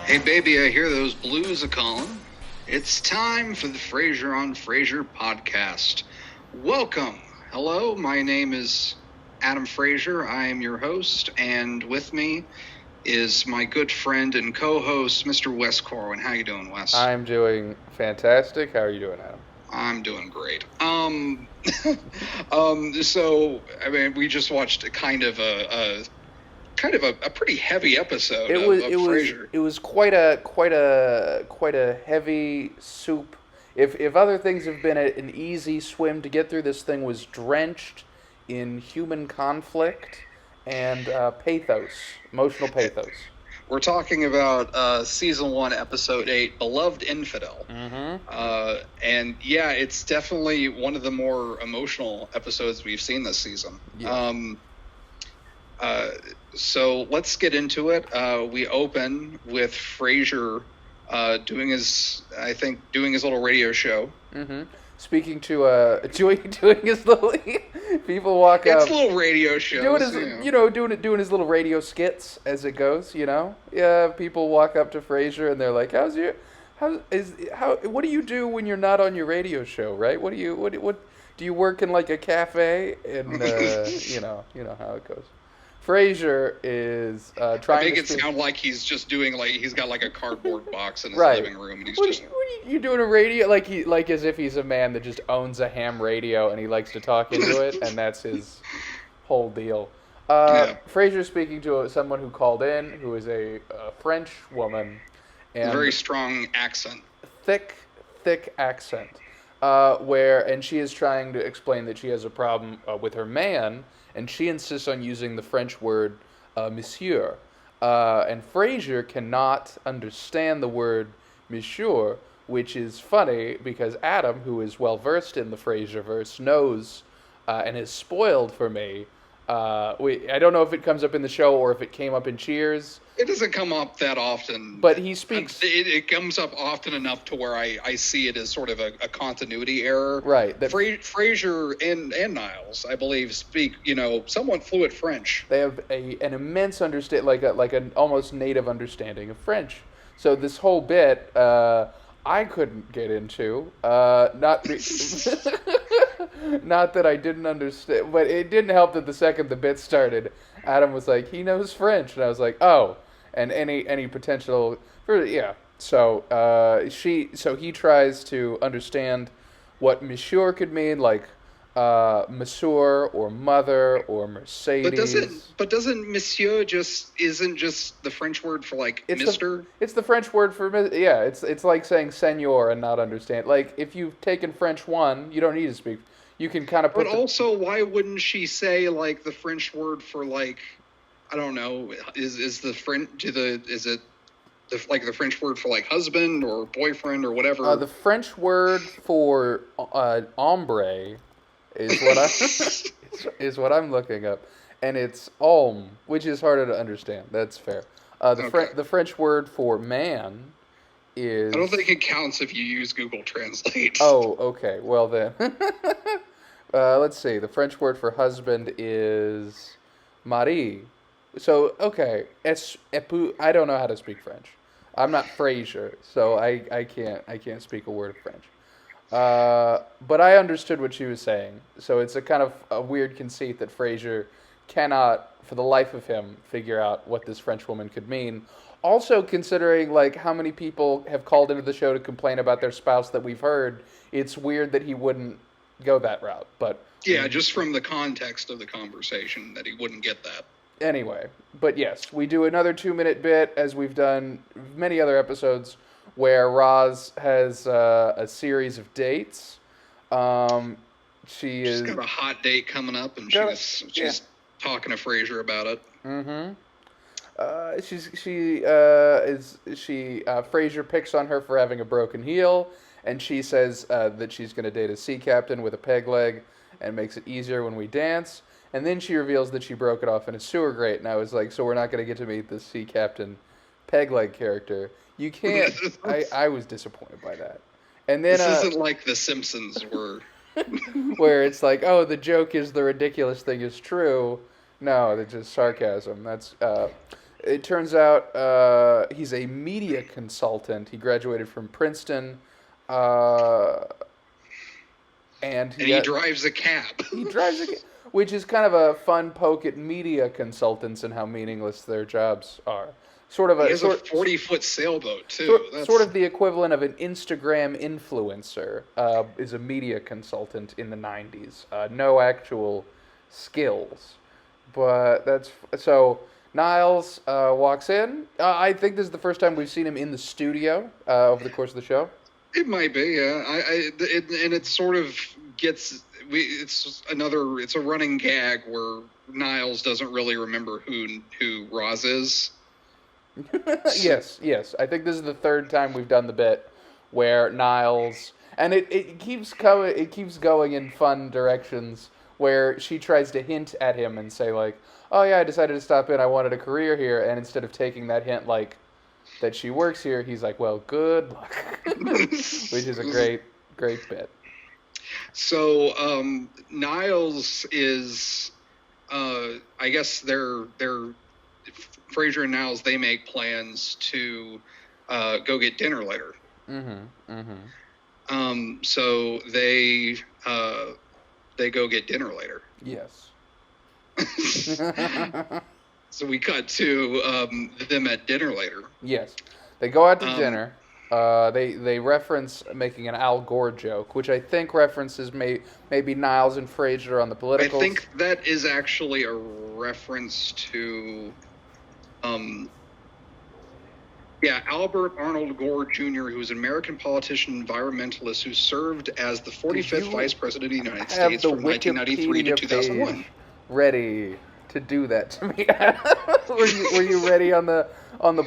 Hey baby, I hear those blues a calling. It's time for the Frasier on Frasier podcast. Welcome. Hello, my name is Adam Frasier. I am your host, and with me is my good friend and co-host, Mr. Wes Corwin. How you doing, Wes? I'm doing fantastic. How are you doing, Adam? I'm doing great. So I mean, we just watched a pretty heavy episode of Frasier. It was quite a heavy soup. If other things have been an easy swim, to get through this thing was drenched in human conflict and pathos, emotional pathos. We're talking about season 1, episode 8, Beloved Infidel. Mm-hmm. And yeah, it's definitely one of the more emotional episodes we've seen this season. Yeah. So let's get into it. We open with Frasier doing his little radio show. Mm-hmm. Speaking to doing his little people walk up. It's little radio show. Doing his little radio skits as it goes. Yeah. People walk up to Frasier and they're like, what do you do when you're not on your radio show, right? What do you work in like a cafe? And you know how it goes. Frasier is trying to make it sound like he's just doing he's got like a cardboard box in his living room, and he's what are you doing a radio like as if he's a man that just owns a ham radio and he likes to talk into it, and that's his whole deal. Frasier speaking to someone who called in, who is a French woman, and very strong accent, thick accent, and she is trying to explain that she has a problem with her man. And she insists on using the French word monsieur. And Frasier cannot understand the word monsieur, which is funny because Adam, who is well versed in the Frasierverse, knows and is spoiled for me. I don't know if it comes up in the show or if it came up in Cheers. It doesn't come up that often. But he speaks... It comes up often enough to where I see it as sort of a continuity error. Right. Frasier and Niles, I believe, speak, somewhat fluent French. They have an immense like an almost native understanding of French. So this whole bit, I couldn't get into. Not that I didn't understand, but it didn't help that the second the bit started, Adam was like, he knows French, and I was like, oh, and any potential for So he tries to understand what monsieur could mean, like monsieur or mother or Mercedes. But doesn't monsieur isn't just the French word for Mister? It's the French word for It's like saying senor and not understand. Like if you've taken French 1, you don't need to speak. You can kind of put. But also, why wouldn't she say the French word for I don't know? Is the French is it the French word for husband or boyfriend or whatever? The French word for hombre is what is what I'm looking up, and it's homme, which is harder to understand. That's fair. The French word for man is. I don't think it counts if you use Google Translate. Oh, okay. Well then, let's see. The French word for husband is mari. So okay, I don't know how to speak French. I'm not Frasier, so I can't speak a word of French. But I understood what she was saying. So it's a kind of a weird conceit that Frasier cannot, for the life of him, figure out what this French woman could mean. Also, considering how many people have called into the show to complain about their spouse that we've heard, it's weird that he wouldn't go that route. But yeah, just from the context of the conversation, that he wouldn't get that. Anyway, but yes, we do another 2-minute bit, as we've done many other episodes, where Roz has a series of dates. She's got a hot date coming up, and she's talking to Frasier about it. Mm-hmm. Frasier picks on her for having a broken heel, and she says that she's going to date a sea captain with a peg leg, and makes it easier when we dance. And then she reveals that she broke it off in a sewer grate, and I was like, so we're not going to get to meet the sea captain peg leg character. You can't. I was disappointed by that. And then this isn't like The Simpsons where it's like, oh, the joke is the ridiculous thing is true. No, it's just sarcasm. That's It turns out he's a media consultant. He graduated from Princeton, uh, and And he drives a cab. he drives a which is kind of a fun poke at media consultants and how meaningless their jobs are. Sort of He has a 40-foot sailboat too. Sort of the equivalent of an Instagram influencer is a media consultant in the 90s. No actual skills, but that's so. Niles walks in. I think this is the first time we've seen him in the studio over the course of the show. It might be, yeah. And it sort of gets it's a running gag where Niles doesn't really remember who Roz is. Yes. I think this is the third time we've done the bit where Niles, and it keeps coming. It keeps going in fun directions where she tries to hint at him and say like, "Oh yeah, I decided to stop in. I wanted a career here." And instead of taking that hint like that she works here, he's like, "Well, good luck," which is a great bit. So Niles is, I guess they're Frazier and Niles. They make plans to go get dinner later. So they go get dinner later. Yes. So we cut to them at dinner later. Yes, they go out to dinner. They reference making an Al Gore joke, which I think references maybe Niles and Frazier on the politicals. I think that is actually a reference to, Albert Arnold Gore Jr., who was an American politician, environmentalist, who served as the 45th Vice President of the United States from 1993 to 2001. Ready to do that to me? were you ready on the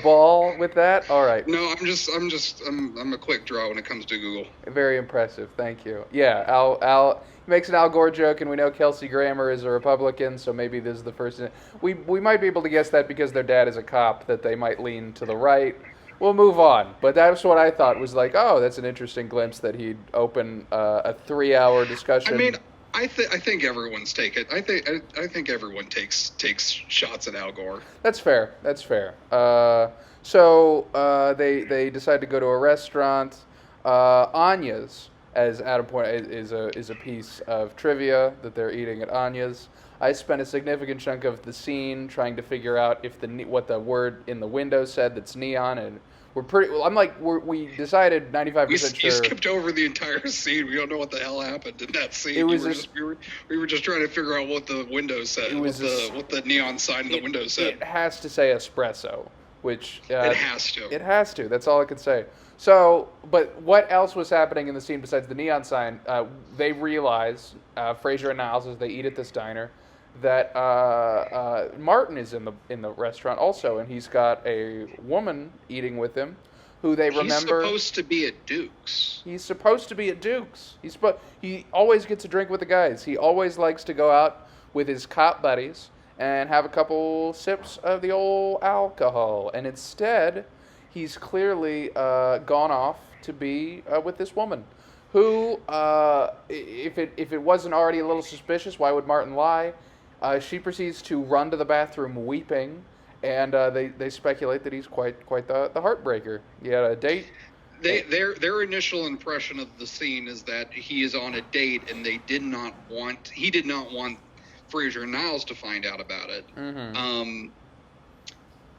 ball with that? All right. No, I'm a quick draw when it comes to Google. Very impressive. Thank you. Yeah, Al makes an Al Gore joke, and we know Kelsey Grammer is a Republican, so maybe this is the first. We might be able to guess that because their dad is a cop, that they might lean to the right. We'll move on. But that's what I thought was like, oh, that's an interesting glimpse that he'd open a 3-hour discussion. I mean, I think everyone's taken. I think everyone takes shots at Al Gore. That's fair. So they decide to go to a restaurant. Anya's, as Adam pointed, is a piece of trivia that they're eating at Anya's. I spent a significant chunk of the scene trying to figure out if what the word in the window said that's neon, and we decided 95% sure. You skipped over the entire scene. We don't know what the hell happened in that scene. We were just trying to figure out what the window said. What the neon sign in the window said. It has to say espresso, which it has to. It has to. That's all I can say. So, but what else was happening in the scene besides the neon sign? They realize, Frazier and Niles, as they eat at this diner, that Martin is in the restaurant also, and he's got a woman eating with him, who they remember. He's supposed to be at Duke's. He always gets a drink with the guys. He always likes to go out with his cop buddies and have a couple sips of the old alcohol, and instead, he's clearly gone off to be with this woman, who, if it wasn't already a little suspicious, why would Martin lie? She proceeds to run to the bathroom weeping, and they speculate that he's quite the heartbreaker. He had a date. Their initial impression of the scene is that he is on a date, and he did not want Frazier and Niles to find out about it. Mm-hmm.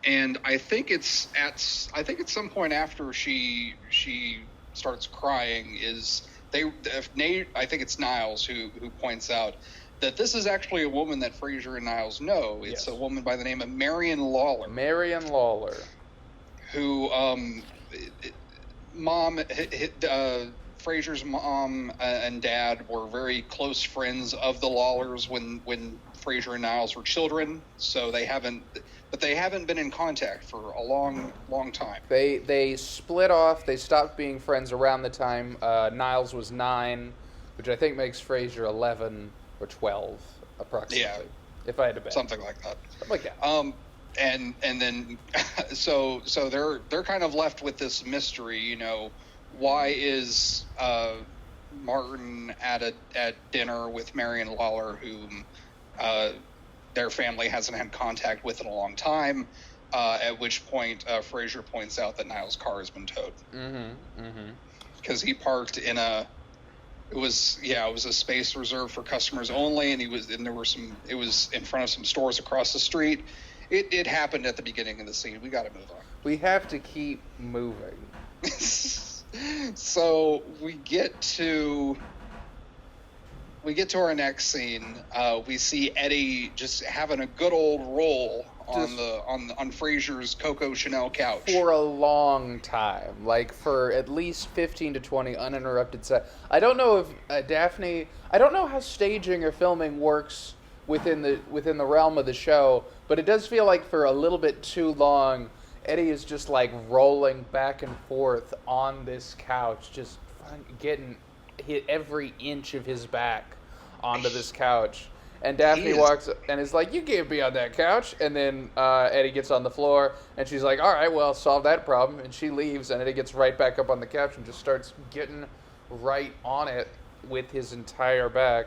And I think it's at some point after she starts crying I think it's Niles who points out that this is actually a woman that Frazier and Niles know. It's a woman by the name of Marion Lawler. Who Frazier's mom and dad were very close friends of the Lawlers when Frazier and Niles were children. So they haven't been in contact for a long time. They split off. They stopped being friends around the time Niles was 9, which I think makes Frazier 11 or 12 approximately. Yeah, if I had to bet. Something like that. And then so they're kind of left with this mystery. Why is Martin at dinner with Marion Lawler, whom their family hasn't had contact with in a long time? At which point, Frazier points out that Niles' car has been towed. Because he parked in it was a space reserved for customers only, and it was in front of some stores across the street. It happened at the beginning of the scene. We got to move on. We have to keep moving. So we get to our next scene. We see Eddie just having a good old roll on Frazier's Coco Chanel couch for a long time, like for at least 15 to 20 uninterrupted seconds. I don't know if Daphne. I don't know how staging or filming works within the realm of the show, but it does feel like for a little bit too long, Eddie is just like rolling back and forth on this couch, just getting hit every inch of his back onto this couch. And Daphne walks and is like, "You can't be on that couch." And then Eddie gets on the floor, and she's like, "All right, well, solve that problem." And she leaves, and Eddie gets right back up on the couch and just starts getting right on it with his entire back.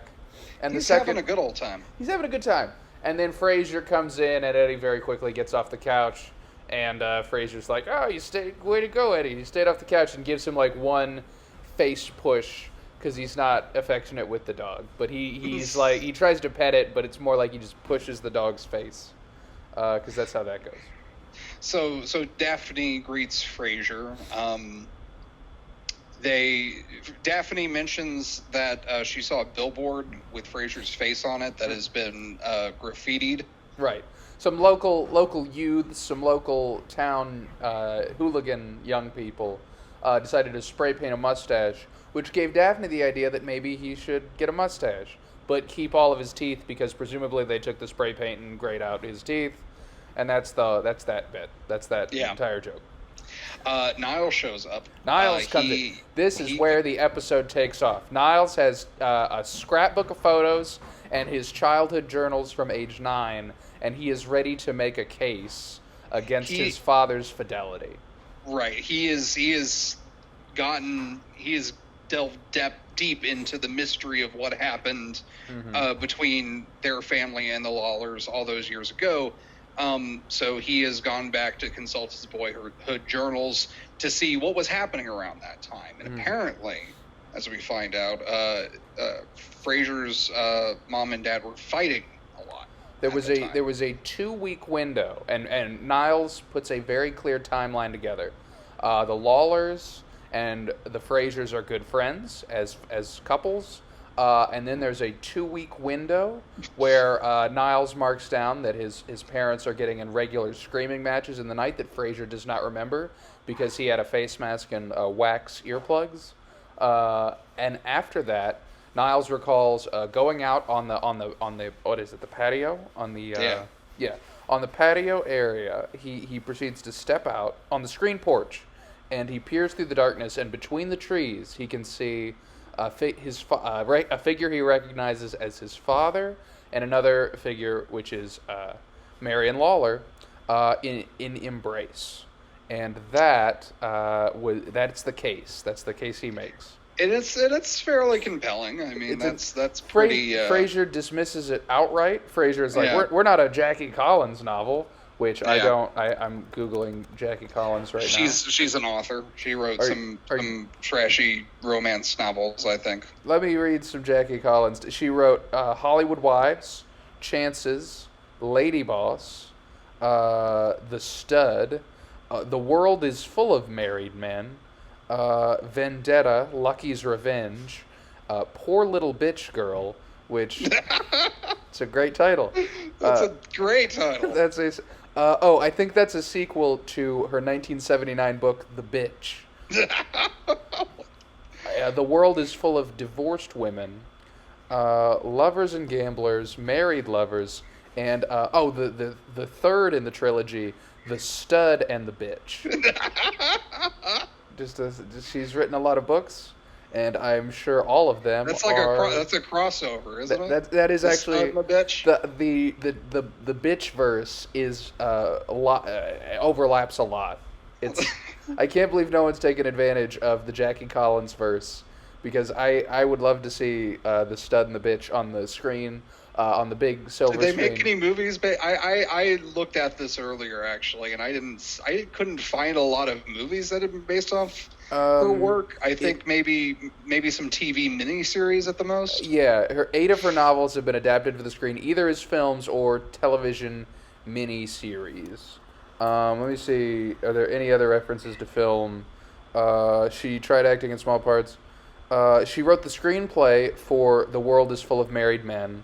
And he's having a good old time. He's having a good time. And then Frazier comes in, and Eddie very quickly gets off the couch. And Frazier's like, "Oh, way to go, Eddie. You stayed off the couch," and gives him like one face push because he's not affectionate with the dog. But he's like, he tries to pet it, but it's more like he just pushes the dog's face because that's how that goes. So Daphne greets Frazier. Daphne mentions that she saw a billboard with Frazier's face on it that has been graffitied. Right. Some local youth, some local town hooligan young people decided to spray paint a mustache, which gave Daphne the idea that maybe he should get a mustache, but keep all of his teeth because presumably they took the spray paint and grayed out his teeth, and that's that bit. That's that entire joke. Niles shows up. Niles comes in. This is where the episode takes off. Niles has a scrapbook of photos and his childhood journals from age 9, and he is ready to make a case against his father's fidelity. Right. He has delved deep into the mystery of what happened between their family and the Lawlers all those years ago. So he has gone back to consult his boyhood journals to see what was happening around that time. And apparently, as we find out, Frazier's mom and dad were fighting a lot. There was a 2-week window, and Niles puts a very clear timeline together. The Lawlers and the Fraziers are good friends as couples. And then there's a 2-week window where Niles marks down that his parents are getting in regular screaming matches in the night that Frazier does not remember because he had a face mask and wax earplugs. And after that, Niles recalls going out on the what is it, the patio on the on the patio area. He proceeds to step out on the screen porch, and he peers through the darkness, and between the trees he can see a figure he recognizes as his father, and another figure which is Marion Lawler in embrace, and that's the case. That's the case he makes. It's fairly compelling. I mean, that's pretty. Frazier dismisses it outright. Frazier is like, we're not a Jackie Collins novel. Which I'm Googling Jackie Collins right now. She's an author. She wrote some trashy romance novels, I think. Let me read some Jackie Collins. She wrote Hollywood Wives, Chances, Lady Boss, The Stud, The World is Full of Married Men, Vendetta, Lucky's Revenge, Poor Little Bitch Girl, which it's a great title. That's a great title. I think that's a sequel to her 1979 book, The Bitch. The World is Full of Divorced Women, Lovers and Gamblers, Married Lovers, and the third in the trilogy, The Stud and the Bitch. She's written a lot of books, and I'm sure all of them that's a crossover, isn't it? That is actually bitch. The bitch verse is overlaps a lot. It's I can't believe no one's taken advantage of the Jackie Collins verse, because I would love to see the stud and the bitch on the screen on the big silver Did they screen. make any movies? I looked at this earlier actually, and I couldn't find a lot of movies that have been based off her work. I think maybe some TV miniseries at the most. Yeah, 8 of her novels have been adapted for the screen, either as films or television miniseries. Let me see. Are there any other references to film? She tried acting in small parts. She wrote the screenplay for The World is Full of Married Men.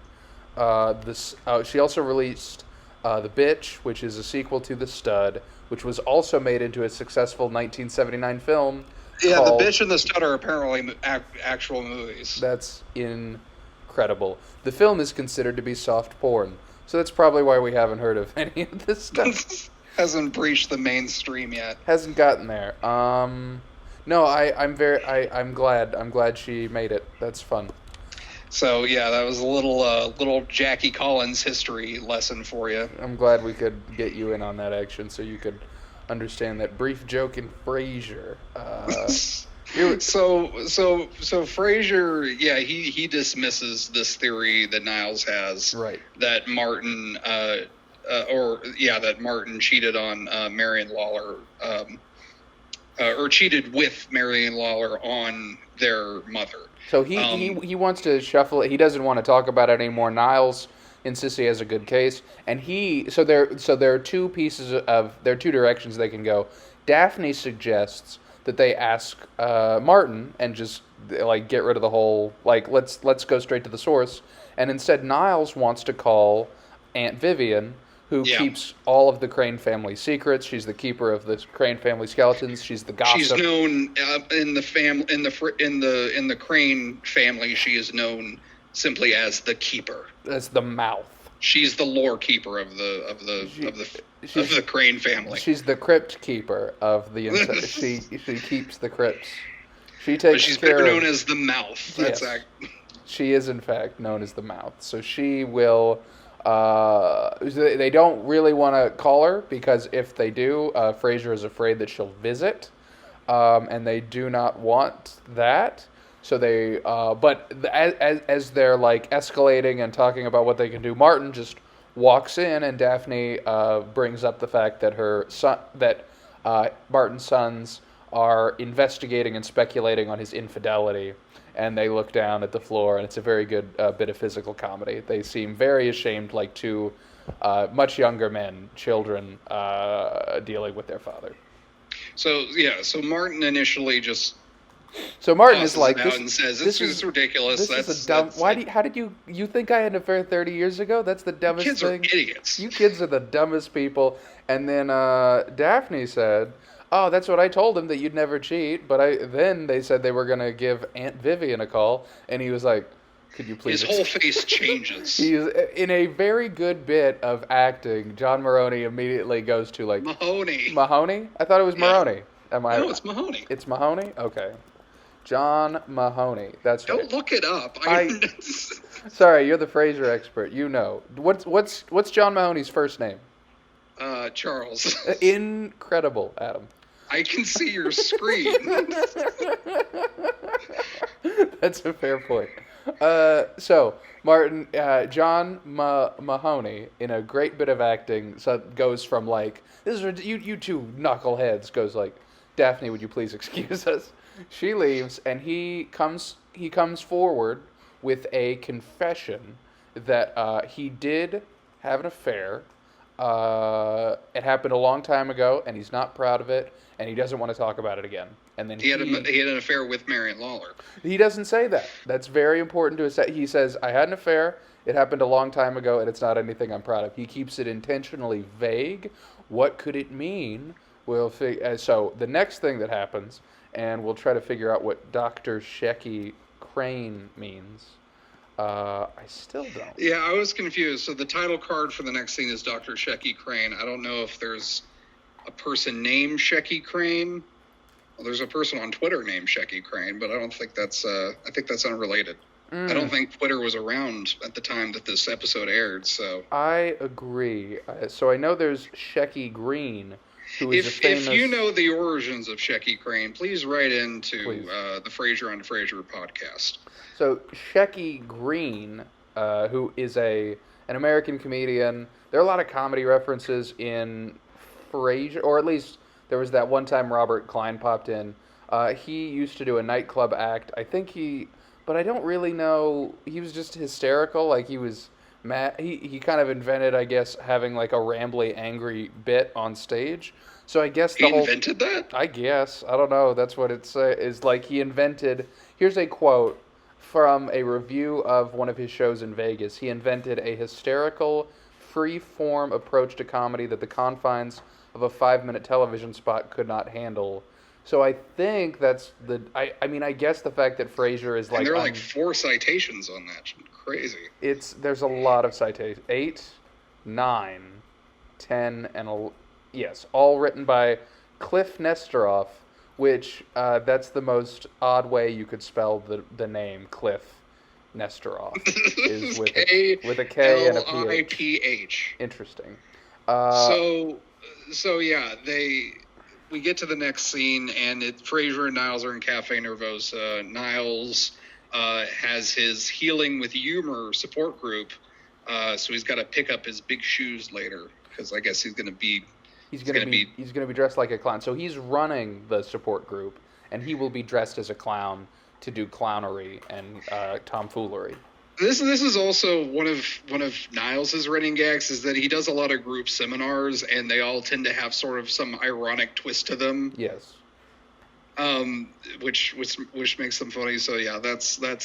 She also released The Bitch, which is a sequel to The Stud, which was also made into a successful 1979 film. Yeah, The Bitch and The Stud are apparently actual movies. That's incredible. The film is considered to be soft porn, so that's probably why we haven't heard of any of this stuff. Hasn't breached the mainstream yet. Hasn't gotten there. No, I'm glad she made it. That's fun. So yeah, that was a little Jackie Collins history lesson for you. I'm glad we could get you in on that action, so you could understand that brief joke in Frasier. So Frasier, yeah, he dismisses this theory that Niles has, right? That Martin, that Martin cheated on Marion Lawler, or cheated with Marion Lawler on their mother. So he wants to shuffle it. He doesn't want to talk about it anymore. Niles insists he has a good case, and there are two directions they can go. Daphne suggests that they ask Martin and just like get rid of the whole let's go straight to the source. And instead, Niles wants to call Aunt Vivian, who keeps all of the Crane family secrets. She's the keeper of the Crane family skeletons. She's the gossip. She's known in the Crane family. She is known simply as the keeper. As the mouth. She's the lore keeper of the Crane family. She's the crypt keeper of the. she keeps the crypts. She takes. But she's better known as the mouth. Yes. She is in fact known as the mouth. So she will. They don't really want to call her because if they do, Frazier is afraid that she'll visit, and they do not want that. So they, but as they're like escalating and talking about what they can do, Martin just walks in, and Daphne brings up the fact that Martin's sons are investigating and speculating on his infidelity. And they look down at the floor, and it's a very good bit of physical comedy. They seem very ashamed, like two much younger men, children, dealing with their father. So Martin initially just. So Martin is like, this, and says, "This is ridiculous. This is a dumb. How did you think I had an affair 30 years ago? That's the dumbest thing. Kids are idiots. You kids are the dumbest people." And then Daphne said, "Oh, that's what I told him, that you'd never cheat." But then they said they were going to give Aunt Vivian a call, and he was like, "Could you please?" His whole face changes. He's in a very good bit of acting. John Maroney immediately goes to like Mahoney. Mahoney? I thought it was Maroney. No, it's Mahoney. It's Mahoney? Okay. John Mahoney. That's right. Don't look it up. Sorry, you're the Frazier expert. You know. What's John Mahoney's first name? Charles. Incredible, Adam. I can see your screen. That's a fair point. So Martin, John Mahoney, in a great bit of acting, goes from like, "This is you two knuckleheads," goes like, "Daphne, would you please excuse us?" She leaves, and he comes forward with a confession that he did have an affair. It happened a long time ago, and he's not proud of it, and he doesn't want to talk about it again. And then he had an affair with Marion Lawler. He doesn't say that. That's very important to say. He says, "I had an affair. It happened a long time ago, and it's not anything I'm proud of." He keeps it intentionally vague. What could it mean? So the next thing that happens, and we'll try to figure out what Dr. Shecky Crane means. I still don't. Yeah, I was confused. So the title card for the next scene is Dr. Shecky Crane. I don't know if there's a person named Shecky Crane. Well, there's a person on Twitter named Shecky Crane, but I don't think that's. I think that's unrelated. I don't think Twitter was around at the time that this episode aired. So I agree. So I know there's Shecky Green, who is famous... If you know the origins of Shecky Crane, please write into the Frazier on Frazier podcast. So Shecky Green who is an American comedian. There are a lot of comedy references in Frasier, or at least there was that one time Robert Klein popped in. He used to do a nightclub act. But I don't really know. He was just hysterical. Like he was mad. He kind of invented, I guess, having like a rambly, angry bit on stage. So I guess he invented that. I guess I don't know. That's what it's is like. He invented. Here's a quote from a review of one of his shows in Vegas. He invented a hysterical, free-form approach to comedy that the confines of a 5-minute television spot could not handle. So I think that's the. I mean, I guess the fact that Frasier is like. And there are like 4 citations on that. Crazy. There's a lot of citations. 8, 9, 10, and yes, all written by Cliff Nestoroff, which that's the most odd way you could spell the name Cliff Nestoroff is with a K and a PH. Interesting. So yeah, we get to the next scene, and Frazier and Niles are in Cafe Nervosa. Niles has his Healing with Humor support group, so he's got to pick up his big shoes later because I guess he's going to be dressed like a clown. So he's running the support group, and he will be dressed as a clown to do clownery and tomfoolery. This is also one of Niles' running gags is that he does a lot of group seminars, and they all tend to have sort of some ironic twist to them. Yes. Which makes them funny. So yeah, that's going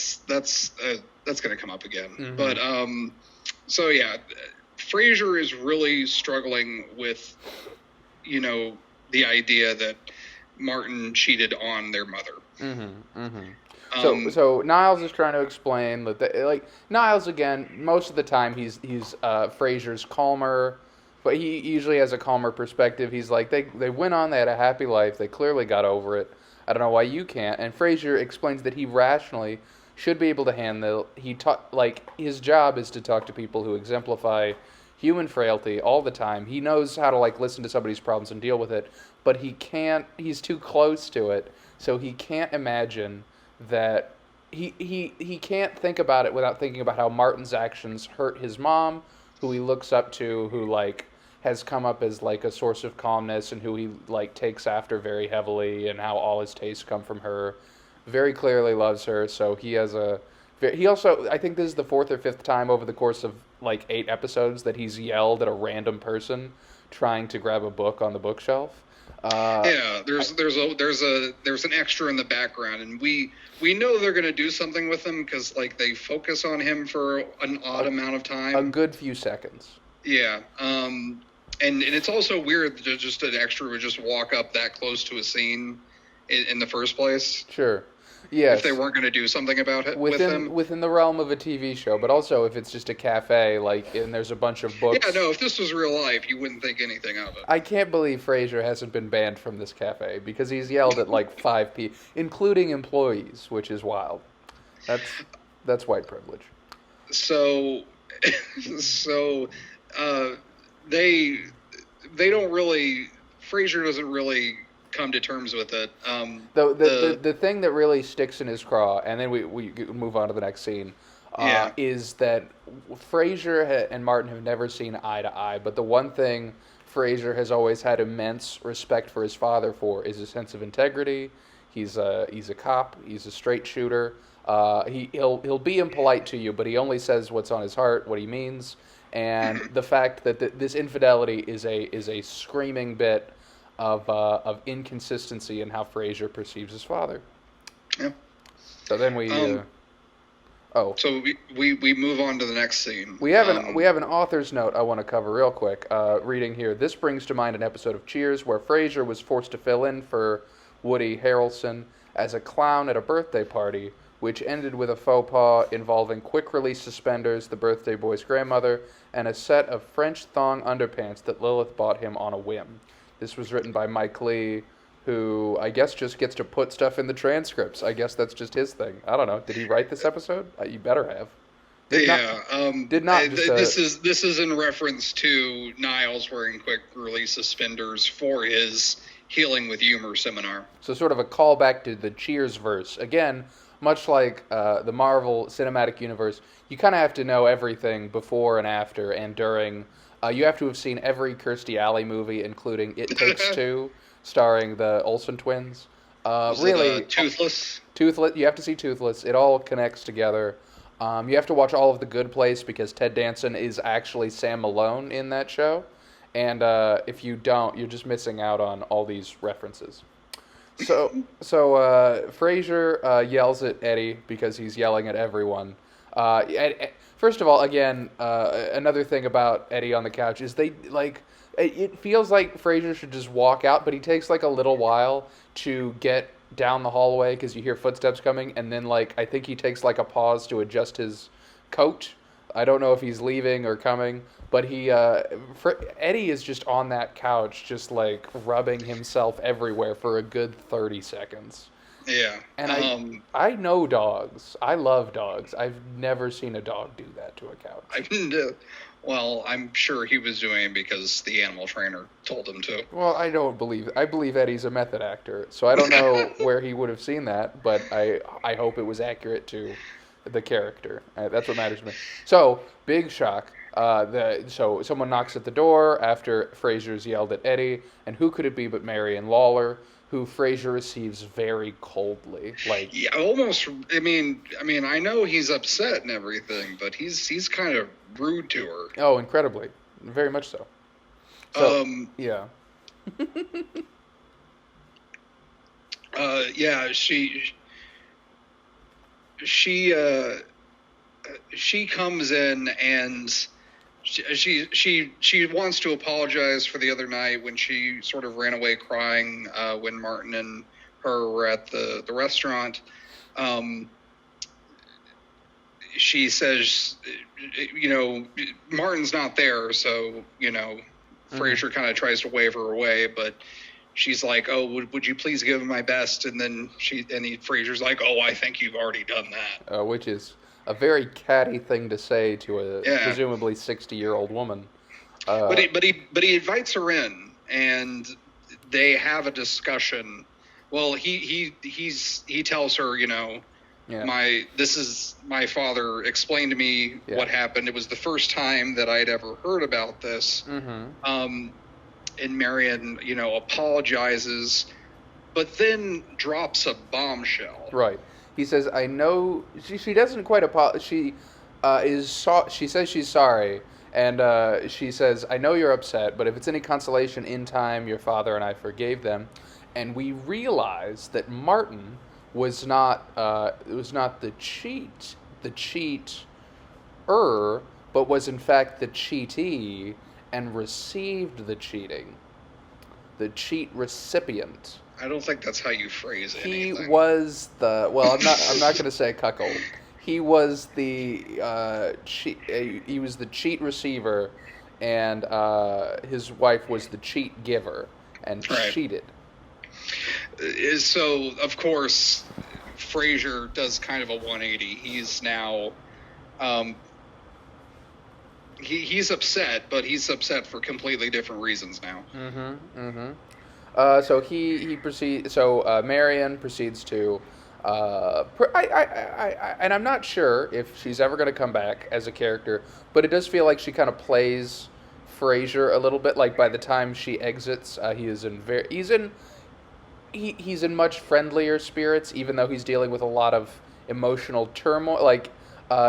to come up again. Mm-hmm. But so yeah, Frasier is really struggling with, the idea that Martin cheated on their mother. Mm-hmm. Mm-hmm. So Niles is trying to explain that Niles again. Most of the time he's Frasier's calmer, but he usually has a calmer perspective. He's like they went on, they had a happy life, they clearly got over it. I don't know why you can't. And Frasier explains that he rationally should be able to handle. His job is to talk to people who exemplify human frailty all the time. He knows how to listen to somebody's problems and deal with it, but he can't. He's too close to it, so he can't imagine that. He can't think about it without thinking about how Martin's actions hurt his mom, who he looks up to, who has come up as a source of calmness, and who he takes after very heavily, and how all his tastes come from her. Very clearly loves her, so he has a. He also, I think this is the 4th or 5th time over the course of 8 episodes that he's yelled at a random person trying to grab a book on the bookshelf. Yeah, there's an extra in the background, and we know they're gonna do something with him because they focus on him for an odd amount of time, a good few seconds. Yeah, and it's also weird that just an extra would just walk up that close to a scene in the first place. Sure. Yes. If they weren't going to do something about it within the realm of a TV show, but also if it's just a cafe, and there's a bunch of books. Yeah, no. If this was real life, you wouldn't think anything of it. I can't believe Frasier hasn't been banned from this cafe because he's yelled at 5 people, including employees, which is wild. That's white privilege. So, they don't really. Frasier doesn't really come to terms with it. The thing that really sticks in his craw, and then we move on to the next scene, is that Frasier and Martin have never seen eye to eye, but the one thing Frasier has always had immense respect for his father for is his sense of integrity. He's a cop. He's a straight shooter. He'll be impolite to you, but he only says what's on his heart, what he means, and the fact that this infidelity is a screaming bit of inconsistency in how Frasier perceives his father. Yeah. So then we. So we move on to the next scene. We have an author's note I want to cover real quick. Reading here, this brings to mind an episode of Cheers where Frasier was forced to fill in for Woody Harrelson as a clown at a birthday party, which ended with a faux pas involving quick-release suspenders, the birthday boy's grandmother, and a set of French thong underpants that Lilith bought him on a whim. This was written by Mike Lee, who I guess just gets to put stuff in the transcripts. I guess that's just his thing. I don't know. Did he write this episode? You better have. This is in reference to Niles wearing quick release suspenders for his Healing with Humor seminar. So sort of a callback to the Cheers verse. Again, much like the Marvel Cinematic Universe, you kind of have to know everything before and after and during. You have to have seen every Kirstie Alley movie, including It Takes Two, starring the Olsen twins. Really, Toothless? Toothless. You have to see Toothless. It all connects together. You have to watch all of The Good Place because Ted Danson is actually Sam Malone in that show. And if you don't, you're just missing out on all these references. So Frazier yells at Eddie because he's yelling at everyone. First of all, again, another thing about Eddie on the couch is they like. It feels like Frazier should just walk out, but he takes like a little while to get down the hallway because you hear footsteps coming, and then like I think he takes like a pause to adjust his coat. I don't know if he's leaving or coming, but Eddie is just on that couch, just like rubbing himself everywhere for a good 30 seconds. Yeah. And I know dogs. I love dogs. I've never seen a dog do that to a couch. Well, I'm sure he was doing it because the animal trainer told him to. Well, I believe Eddie's a method actor, so I don't know where he would have seen that, but I hope it was accurate to the character. That's what matters to me. So, big shock. So someone knocks at the door after Frazier's yelled at Eddie, and who could it be but Marion Lawler, who Frazier receives very coldly. Like, yeah, almost. I mean, I know he's upset and everything, but he's kind of rude to her. Oh, incredibly, very much so. Yeah. Yeah, she comes in and she wants to apologize for the other night when she sort of ran away crying when Martin and her were at the restaurant. She says, Martin's not there, so, Frazier kind of tries to wave her away, but she's like, oh, would you please give him my best? And then Frazier's like, oh, I think you've already done that. Which is a very catty thing to say to a presumably 60-year-old woman. But he invites her in, and they have a discussion. Well, he tells her, this is my father explained to me what happened. It was the first time that I'd ever heard about this. Mm-hmm. And Marion, apologizes, but then drops a bombshell. Right. He says, I know... She doesn't quite apologize. She says she's sorry, and she says, I know you're upset, but if it's any consolation, in time, your father and I forgave them. And we realize that Martin was not the cheater, but was in fact the cheatee and received the cheating. The cheat recipient. I don't think that's how you phrase it. He was the I'm not going to say cuckold. He was the he was the cheat receiver, and his wife was the cheat giver and cheated. So of course, Frazier does kind of a 180. He's now he's upset, but he's upset for completely different reasons now. So he proceeds. So Marion proceeds to, and I'm not sure if she's ever going to come back as a character, but it does feel like she kind of plays Frazier a little bit. Like by the time she exits, he's in much friendlier spirits, even though he's dealing with a lot of emotional turmoil. Like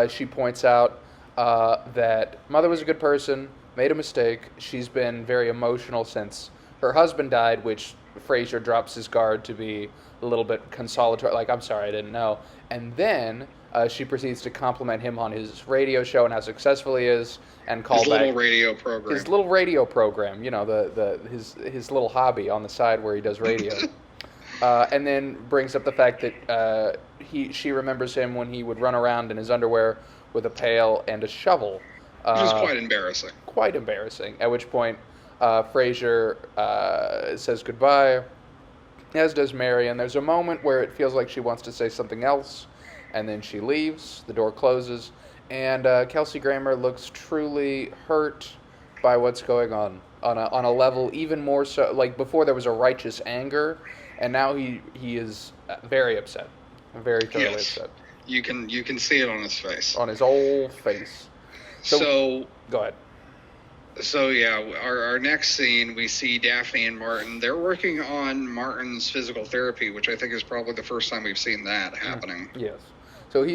she points out that mother was a good person, made a mistake. She's been very emotional since her husband died, which Frazier drops his guard to be a little bit consolatory, like, I'm sorry, I didn't know. And then she proceeds to compliment him on his radio show and how successful he is, and call his back little radio program. His little radio program, his little hobby on the side where he does radio. And then brings up the fact that she remembers him when he would run around in his underwear with a pail and a shovel. Which is quite embarrassing. Quite embarrassing. At which point, Frazier says goodbye, as does Marion. There's a moment where it feels like she wants to say something else, and then she leaves, the door closes, and Kelsey Grammer looks truly hurt by what's going on a level even more so. Like before there was a righteous anger, and now he is very upset. Very thoroughly Yes. upset. You can see it on his face. On his old face. So go ahead. So yeah, our next scene, we see Daphne and Martin. They're working on Martin's physical therapy, which I think is probably the first time we've seen that happening. Yes. So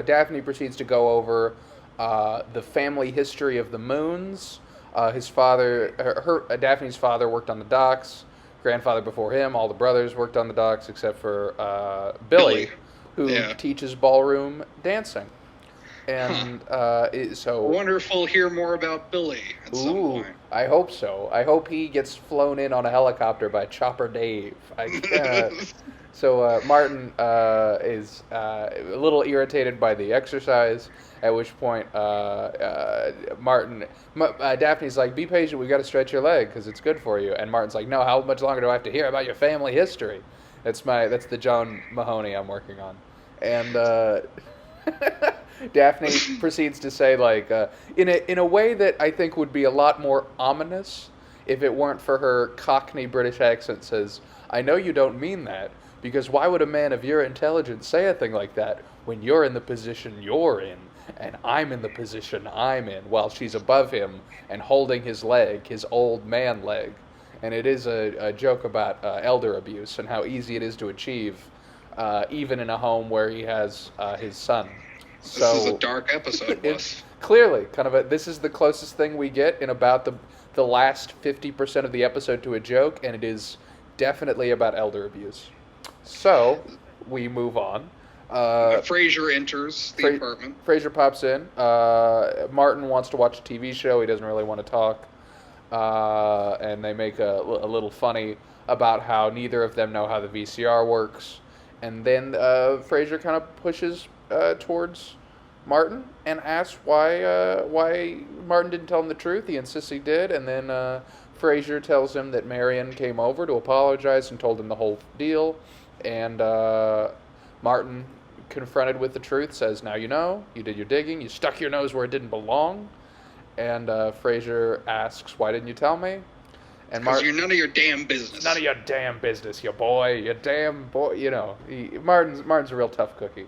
Daphne proceeds to go over the family history of the Moons. His father, Daphne's father worked on the docks. Grandfather before him, all the brothers worked on the docks except for Billy, who teaches ballroom dancing. And so I wonder if we'll hear more about Billy at some point. I hope so. I hope he gets flown in on a helicopter by Chopper Dave. So Martin is a little irritated by the exercise, at which point Daphne's like, be patient, we got to stretch your leg because it's good for you. And Martin's like, no, how much longer do I have to hear about your family history? That's the John Mahoney I'm working on. And Daphne proceeds to say, like, in a way that I think would be a lot more ominous if it weren't for her Cockney British accent, says, I know you don't mean that, because why would a man of your intelligence say a thing like that when you're in the position you're in, and I'm in the position I'm in, while she's above him and holding his leg, his old man leg. And it is a joke about elder abuse and how easy it is to achieve, even in a home where he has his son. This is a dark episode, Wes. Clearly, this is the closest thing we get in about the last 50% of the episode to a joke, and it is definitely about elder abuse. So, we move on. Frazier enters the apartment. Frazier pops in. Martin wants to watch a TV show. He doesn't really want to talk. And they make a little funny about how neither of them know how the VCR works. And then Frazier kind of pushes towards Martin and asks why Martin didn't tell him the truth. He insists he did, and then Frazier tells him that Marion came over to apologize and told him the whole deal. And Martin, confronted with the truth, says, now you know, you did your digging, you stuck your nose where it didn't belong. And Frazier asks, why didn't you tell me? And because you're none of your damn business. None of your damn business, you boy. You damn boy. You know, Martin's a real tough cookie.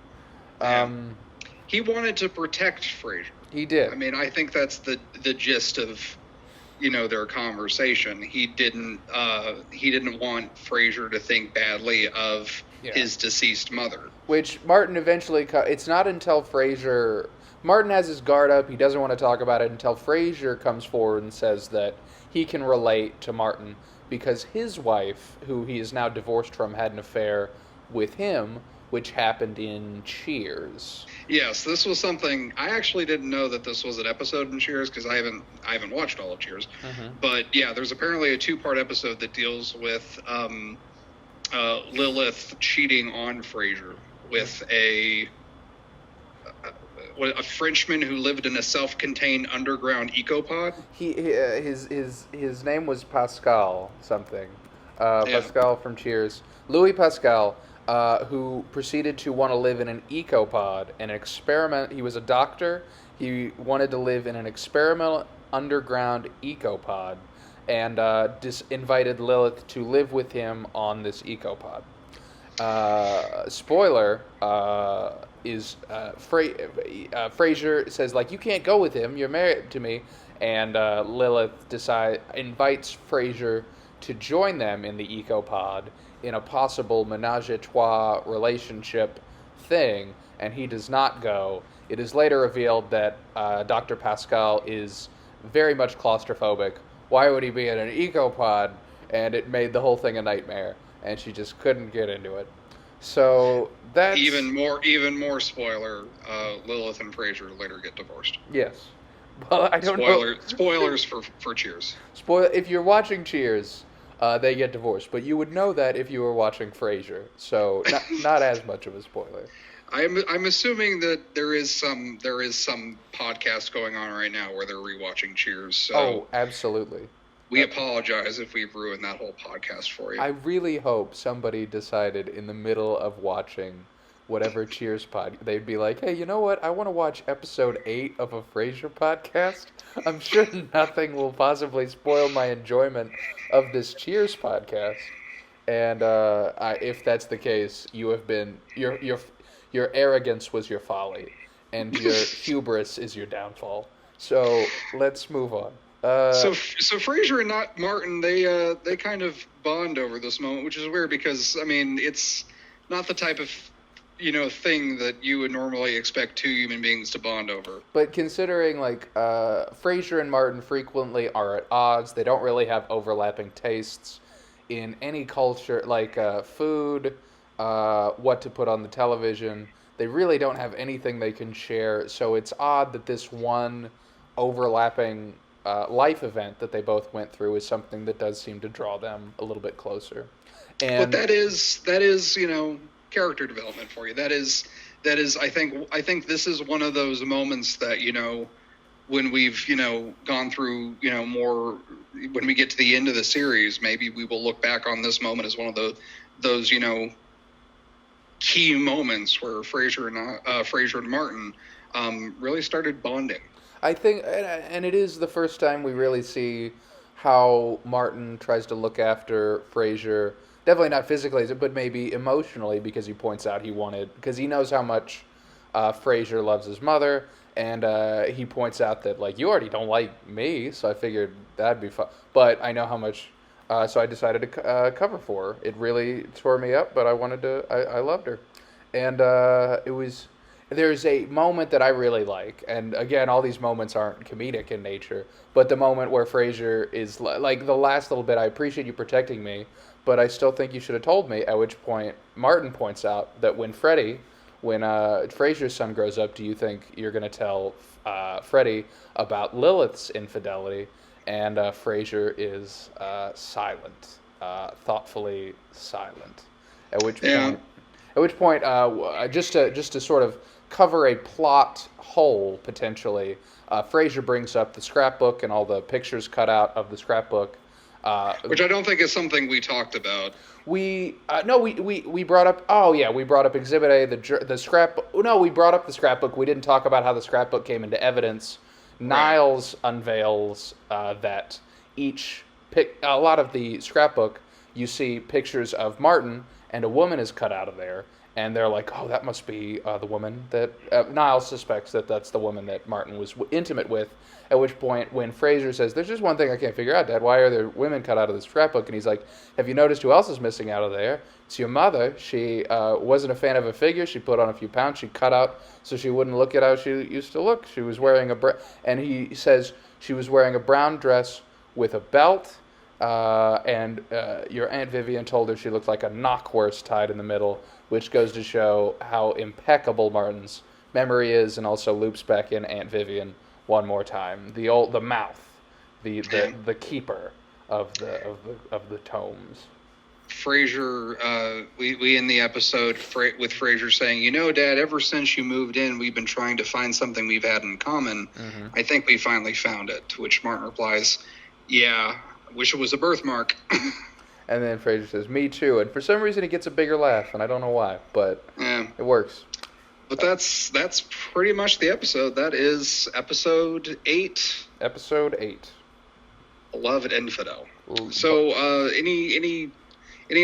He wanted to protect Frazier. He did. I mean, I think that's the gist of, their conversation. He didn't want Frazier to think badly of his deceased mother. Which Martin eventually. It's not until Martin has his guard up. He doesn't want to talk about it until Frazier comes forward and says that he can relate to Martin because his wife, who he is now divorced from, had an affair with him, which happened in Cheers. Yes, this was something I actually didn't know that this was an episode in Cheers because I haven't watched all of Cheers. Mm-hmm. But yeah, there's apparently a 2-part episode that deals with Lilith cheating on Frazier with a Frenchman who lived in a self-contained underground ecopod. His name was Pascal something. Pascal from Cheers. Louis Pascal, who proceeded to want to live in an ecopod, an experiment. He was a doctor. He wanted to live in an experimental underground ecopod, and invited Lilith to live with him on this ecopod. Spoiler is Frazier says, like, you can't go with him, you're married to me, and Lilith invites Frazier to join them in the ecopod in a possible menage-a-trois relationship thing, and he does not go. It is later revealed that Dr. Pascal is very much claustrophobic. Why would he be in an ecopod? And it made the whole thing a nightmare, and she just couldn't get into it. So that's even more spoiler. Lilith and Frazier later get divorced. Yes. Well, I don't know. Spoilers for Cheers. If you're watching Cheers, they get divorced, but you would know that if you were watching Frasier. So not as much of a spoiler. I'm assuming that there is some podcast going on right now where they're rewatching Cheers. So absolutely. We apologize if we've ruined that whole podcast for you. I really hope somebody decided in the middle of watching whatever Cheers they'd be like, hey, you know what? I want to watch episode 8 of a Frasier podcast. I'm sure nothing will possibly spoil my enjoyment of this Cheers podcast. And if that's the case, you have been your arrogance was your folly, and your hubris is your downfall. So let's move on. So Frazier and not Martin, they kind of bond over this moment, which is weird because I mean it's not the type of thing that you would normally expect two human beings to bond over. But considering Frazier and Martin frequently are at odds, they don't really have overlapping tastes in any culture, like food, what to put on the television. They really don't have anything they can share. So it's odd that this one overlapping life event that they both went through is something that does seem to draw them a little bit closer. But that is character development for you. That is I think this is one of those moments that when we've gone through more, when we get to the end of the series, maybe we will look back on this moment as one of those key moments where Frazier and Martin really started bonding. I think, and it is the first time we really see how Martin tries to look after Frazier. Definitely not physically, but maybe emotionally, because he points out because he knows how much Frazier loves his mother, and he points out that you already don't like me, so I figured that'd be fun. But I know how much, so I decided to cover for her. It really tore me up, but I loved her, and there's a moment that I really like, and again, all these moments aren't comedic in nature, but the moment where Frazier is like the last little bit, I appreciate you protecting me, but I still think you should have told me, at which point Martin points out that when Frazier's son grows up, do you think you're going to tell Freddie about Lilith's infidelity? And Frazier is silent, thoughtfully silent, at which point, just to sort of cover a plot hole, potentially, Frazier brings up the scrapbook and all the pictures cut out of the scrapbook. Which I don't think is something we talked about. We brought up. Oh yeah, we brought up Exhibit A, the scrapbook. No, we brought up the scrapbook. We didn't talk about how the scrapbook came into evidence. Right. Niles unveils that a lot of the scrapbook, you see pictures of Martin, and a woman is cut out of there. And they're like, oh, that must be the woman that Niles suspects that's the woman that Martin was intimate with. At which point, when Frazier says, there's just one thing I can't figure out, Dad, why are there women cut out of this scrapbook? And he's like, have you noticed who else is missing out of there? It's your mother. She wasn't a fan of her figure. She put on a few pounds. She cut out so she wouldn't look at how she used to look. She was wearing and he says she was wearing a brown dress with a belt. And your Aunt Vivian told her she looked like a knockhorse tied in the middle, which goes to show how impeccable Martin's memory is, and also loops back in Aunt Vivian one more time. The mouth, the keeper of the tomes. Frazier, we end the episode with Frazier saying, Dad, ever since you moved in, we've been trying to find something we've had in common. Mm-hmm. I think we finally found it. To which Martin replies, yeah, wish it was a birthmark. And then Frazier says, me too. And for some reason he gets a bigger laugh, and I don't know why, but It works. But that's pretty much the episode. That is episode 8. Episode 8. Beloved Infidel. Ooh, so, any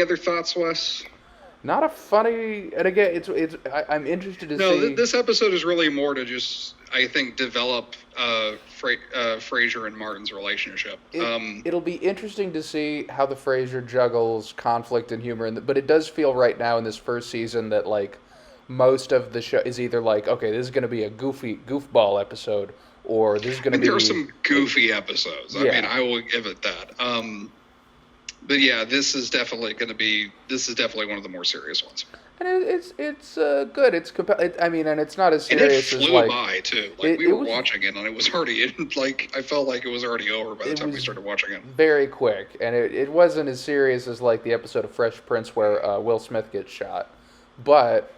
other thoughts, Wes? Not a funny, and again, I'm interested to see. No, this episode is really more to just, I think, develop Frazier and Martin's relationship. It'll be interesting to see how the Frazier juggles conflict and humor, but it does feel right now in this first season that most of the show is either okay, this is going to be a goofball episode, or this is going to be. There are some goofy episodes. Yeah. I mean, I will give it that. But yeah, this is definitely one of the more serious ones. And it's good. It's and it's not as serious and it flew by too. We were watching it, and it was already I felt like it was already over by the time we started watching it. Very quick, and it wasn't as serious as the episode of Fresh Prince where Will Smith gets shot, but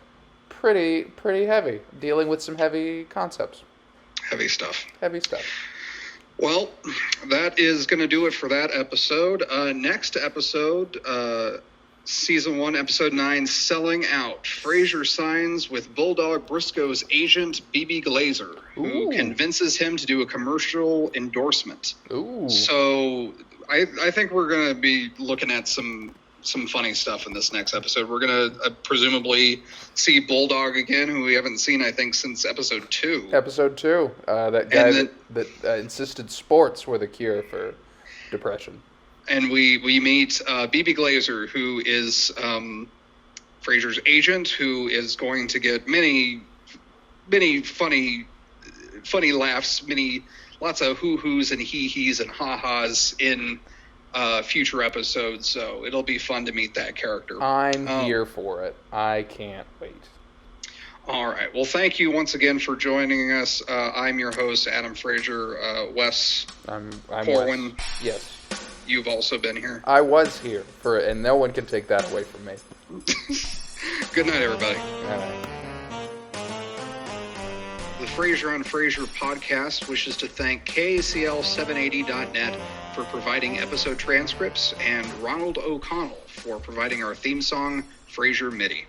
pretty heavy, dealing with some heavy concepts. Heavy stuff. Well, that is going to do it for that episode. Next episode, Season 1, Episode 9, Selling Out. Frazier signs with Bulldog Briscoe's agent, BB Glazer, who convinces him to do a commercial endorsement. Ooh. So I think we're going to be looking at some some funny stuff in this next episode. We're gonna presumably see Bulldog again, who we haven't seen, I think, since episode 2. Episode 2. That guy that insisted sports were the cure for depression. And we meet BB Glazer, who is Frasier's agent, who is going to get many funny laughs, lots of hoo-hoos and hee-hees and ha-has in future episodes. So it'll be fun to meet that character. I'm here for it. I can't wait. All right. Well, thank you once again for joining us. I'm your host, Adam Frazier. Wes I'm Corwin. Wes. Yes. You've also been here. I was here and no one can take that away from me. Good night, everybody. All right. The Frazier on Frazier podcast wishes to thank KACL780.net for providing episode transcripts and Ronald O'Connell for providing our theme song, Frazier MIDI.